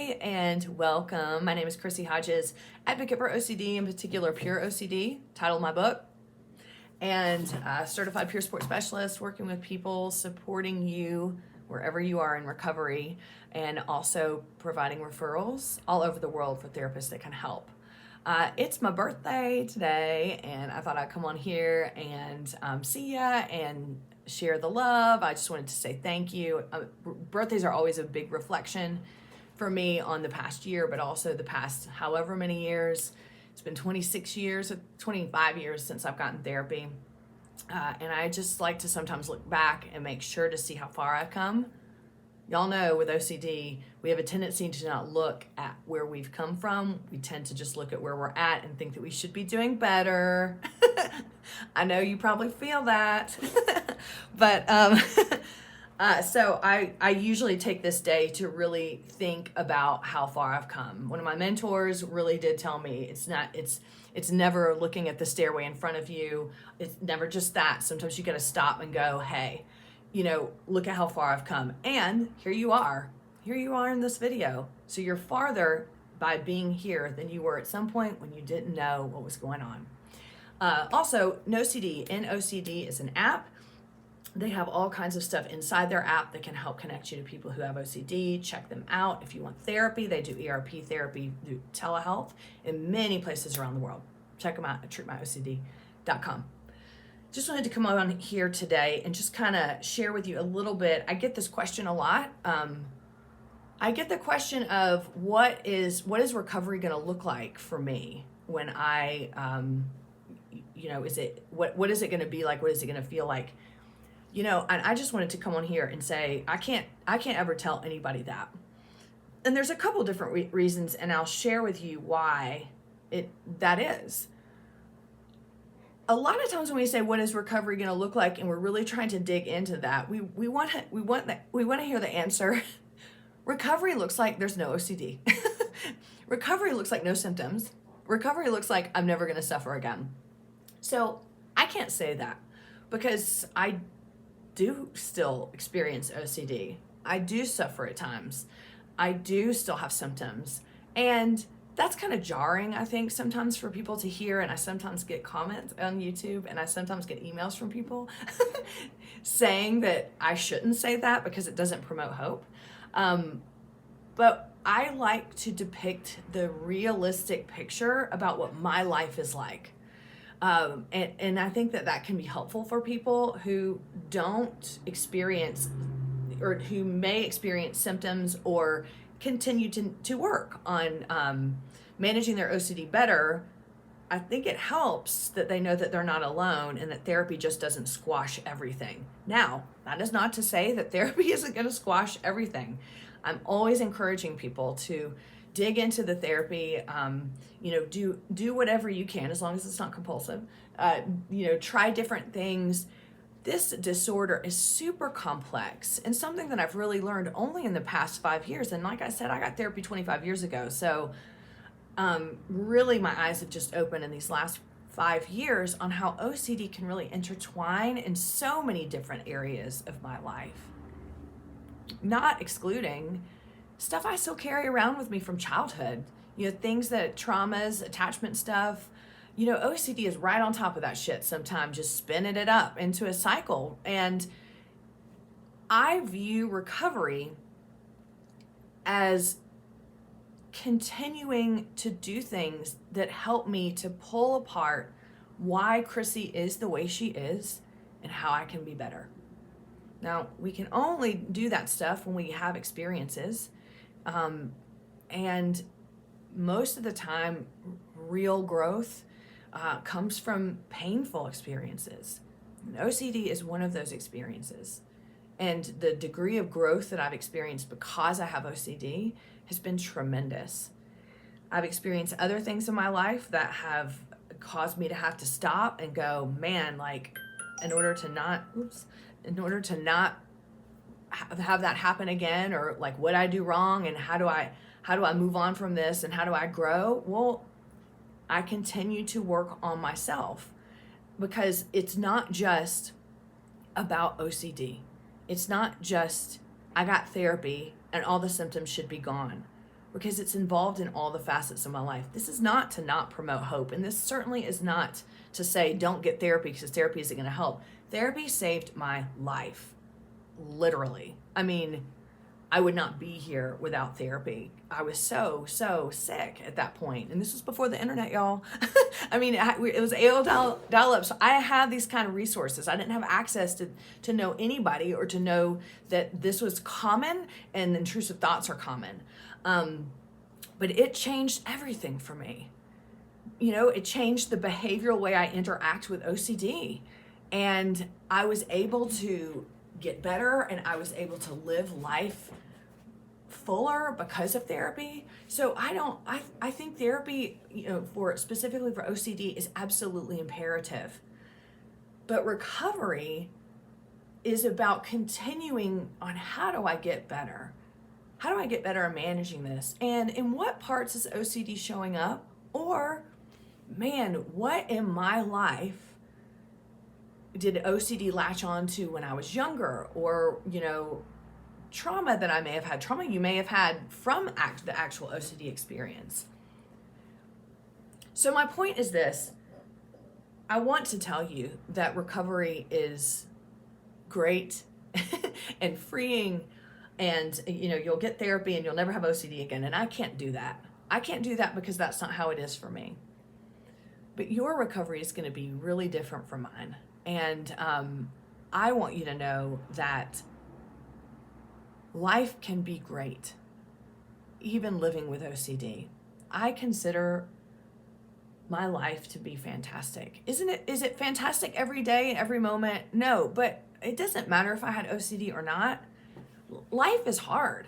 Hi, and welcome. My name is Chrissy Hodges, advocate for OCD, in particular Pure OCD, title of my book, and certified peer support specialist, working with people, supporting you wherever you are in recovery, and also providing referrals all over the world for therapists that can help. It's my birthday today, and I thought I'd come on here and see ya and share the love. I just wanted to say thank you. Birthdays are always a big reflection for me on the past year, but also the past however many years. It's been 26 years, 25 years since I've gotten therapy. And I just like to sometimes look back and make sure to see how far I've come. Y'all know with OCD, we have a tendency to not look at where we've come from. We tend to just look at where we're at and think that we should be doing better. I know you probably feel that. But so I usually take this day to really think about how far I've come. One of my mentors really did tell me it's never looking at the stairway in front of you. It's never just that. Sometimes you got to stop and go, hey, look at how far I've come. And here you are in this video. So you're farther by being here than you were at some point when you didn't know what was going on. Also, NoCD, NOCD is an app. They have all kinds of stuff inside their app that can help connect you to people who have OCD. Check them out. If you want therapy, they do ERP therapy, do telehealth in many places around the world. Check them out at treatmyocd.com. Just wanted to come on here today and just kind of share with you a little bit. I get this question a lot. I get the question of what is recovery going to look like for me when I, what is it going to be like? What is it going to feel like? And I just wanted to come on here and say, I can't ever tell anybody that. And there's a couple different reasons, and I'll share with you why that is. A lot of times when we say, what is recovery going to look like? And we're really trying to dig into that. We want to hear the answer. Recovery looks like there's no OCD. Recovery looks like no symptoms. Recovery looks like I'm never going to suffer again. So I can't say that because I do still experience OCD. I do suffer at times. I do still have symptoms. And that's kind of jarring, I think, sometimes for people to hear. And I sometimes get comments on YouTube and I sometimes get emails from people saying that I shouldn't say that because it doesn't promote hope. But I like to depict the realistic picture about what my life is like. And I think that can be helpful for people who don't experience or who may experience symptoms or continue to work on managing their OCD better. I think it helps that they know that they're not alone and that therapy just doesn't squash everything. Now, that is not to say that therapy isn't going to squash everything. I'm always encouraging people to dig into the therapy, do whatever you can as long as it's not compulsive. Try different things. This disorder is super complex and something that I've really learned only in the past 5 years. And like I said, I got therapy 25 years ago. So really my eyes have just opened in these last 5 years on how OCD can really intertwine in so many different areas of my life, not excluding stuff I still carry around with me from childhood, things that traumas, attachment stuff, OCD is right on top of that shit sometimes, just spinning it up into a cycle. And I view recovery as continuing to do things that help me to pull apart why Chrissy is the way she is and how I can be better. Now, we can only do that stuff when we have experiences. And most of the time, real growth comes from painful experiences. And OCD is one of those experiences. And the degree of growth that I've experienced because I have OCD has been tremendous. I've experienced other things in my life that have caused me to have to stop and go, man, like in order to not have that happen again, or like what I do wrong and how do I move on from this and how do I grow? Well, I continue to work on myself because it's not just about OCD. It's not just I got therapy and all the symptoms should be gone. because it's involved in all the facets of my life. This is not to not promote hope, and this certainly is not to say don't get therapy because therapy isn't going to help. Therapy saved my life, literally. I mean, I would not be here without therapy. I was so sick at that point. And this was before the internet, y'all. I mean, it was AOL dial-up. So I had these kind of resources. I didn't have access to know anybody or to know that this was common and intrusive thoughts are common. But it changed everything for me. You know, it changed the behavioral way I interact with OCD. And I was able to get better, and I was able to live life fuller because of therapy. So I think therapy, you know, specifically for OCD is absolutely imperative. But recovery is about continuing on how do I get better? How do I get better at managing this? And in what parts is OCD showing up? Or, man, what in my life did OCD latch on to when I was younger? Or, you know, trauma that I may have had, trauma you may have had from the actual OCD experience. So my point is this. I want to tell you that recovery is great and freeing, and, you know, you'll get therapy and you'll never have OCD again. And I can't do that. I can't do that because that's not how it is for me. But your recovery is going to be really different from mine. And I want you to know that life can be great, even living with OCD. I consider my life to be fantastic. Is it fantastic every day and every moment? No, but it doesn't matter if I had OCD or not. Life is hard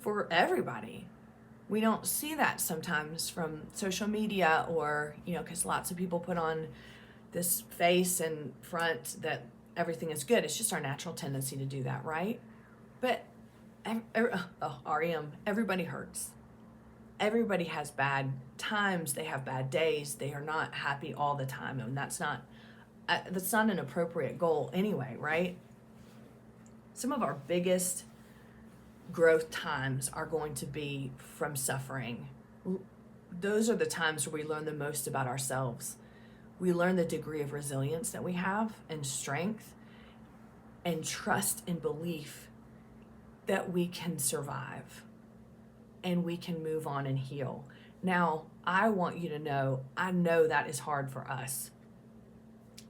for everybody. We don't see that sometimes from social media, or, you know, because lots of people put on this face and front that everything is good. It's just our natural tendency to do that, right? But REM, everybody hurts. Everybody has bad times. They have bad days. They are not happy all the time, and that's not an appropriate goal anyway, right? Some of our biggest growth times are going to be from suffering. Those are the times where we learn the most about ourselves. We learn the degree of resilience that we have, and strength, and trust and belief that we can survive and we can move on and heal. Now, I want you to know, I know that is hard for us.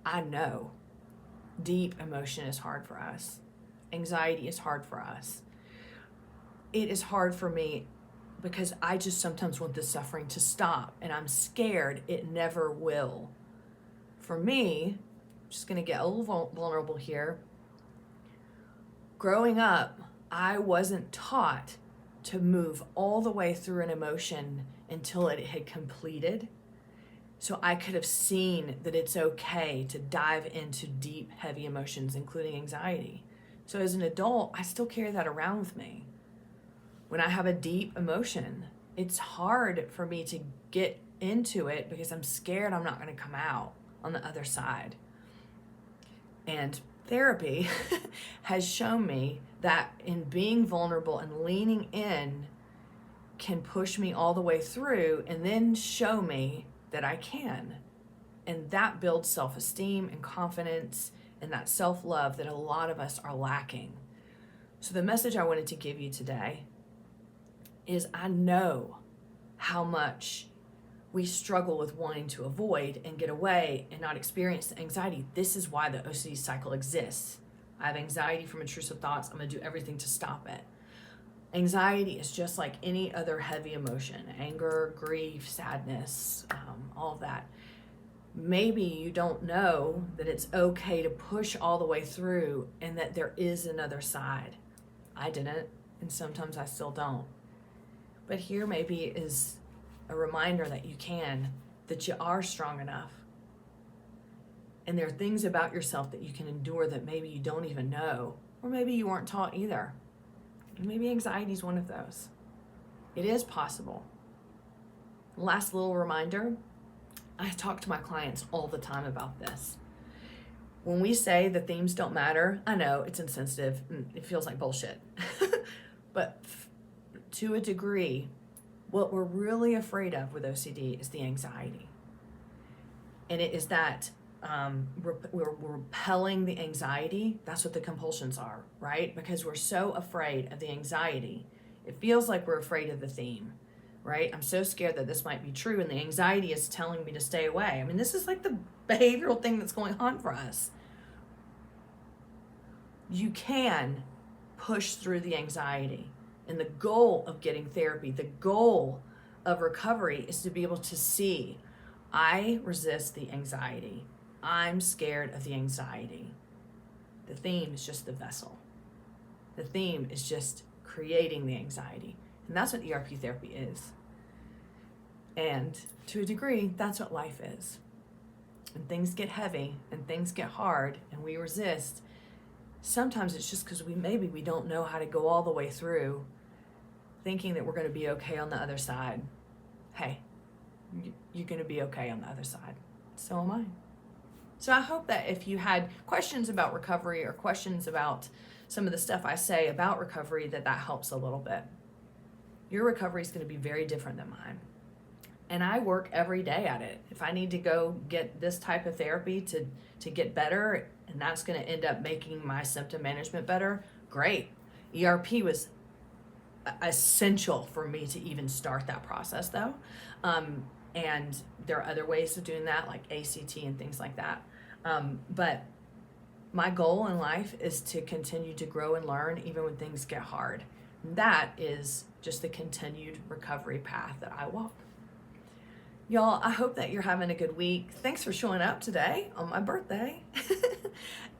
I know deep emotion is hard for us. Anxiety is hard for us. It is hard for me because I just sometimes want the suffering to stop, and I'm scared it never will. For me, I'm just going to get a little vulnerable here. Growing up, I wasn't taught to move all the way through an emotion until it had completed. So I could have seen that it's okay to dive into deep, heavy emotions, including anxiety. So as an adult, I still carry that around with me. When I have a deep emotion, it's hard for me to get into it because I'm scared I'm not going to come out on the other side. And therapy has shown me that in being vulnerable and leaning in can push me all the way through, and then show me that I can. And that builds self-esteem and confidence and that self-love that a lot of us are lacking. So the message I wanted to give you today is I know how much we struggle with wanting to avoid and get away and not experience the anxiety. This is why the OCD cycle exists. I have anxiety from intrusive thoughts. I'm going to do everything to stop it. Anxiety is just like any other heavy emotion: anger, grief, sadness, all of that. Maybe you don't know that it's okay to push all the way through and that there is another side. I didn't, and sometimes I still don't. But here maybe is a reminder that you can, that you are strong enough. And there are things about yourself that you can endure that maybe you don't even know, or maybe you weren't taught either. And maybe anxiety is one of those. It is possible. Last little reminder, I talk to my clients all the time about this. When we say the themes don't matter, I know it's insensitive and it feels like bullshit. But to a degree, What we're really afraid of with OCD is the anxiety. And it is that we're repelling the anxiety. That's what the compulsions are, right? Because we're so afraid of the anxiety. It feels like we're afraid of the theme, right? I'm so scared that this might be true, and the anxiety is telling me to stay away. I mean, this is like the behavioral thing that's going on for us. You can push through the anxiety. And the goal of getting therapy, the goal of recovery is to be able to see, I resist the anxiety. I'm scared of the anxiety. The theme is just the vessel. The theme is just creating the anxiety. And that's what ERP therapy is. And to a degree, that's what life is. And things get heavy and things get hard and we resist. Sometimes it's just because we don't know how to go all the way through, thinking that we're going to be okay on the other side. Hey, you're going to be okay on the other side. So am I. So I hope that if you had questions about recovery or questions about some of the stuff I say about recovery, that helps a little bit. Your recovery is going to be very different than mine. And I work every day at it. If I need to go get this type of therapy to get better, and that's going to end up making my symptom management better, great. ERP was essential for me to even start that process, though. And there are other ways of doing that, like ACT and things like that. But my goal in life is to continue to grow and learn even when things get hard. That is just the continued recovery path that I walk. Y'all, I hope that you're having a good week. Thanks for showing up today on my birthday.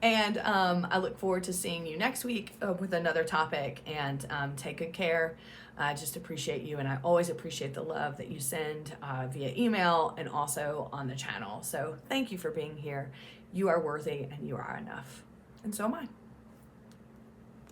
And I look forward to seeing you next week with another topic. And take good care. I just appreciate you. And I always appreciate the love that you send via email and also on the channel. So thank you for being here. You are worthy and you are enough. And so am I.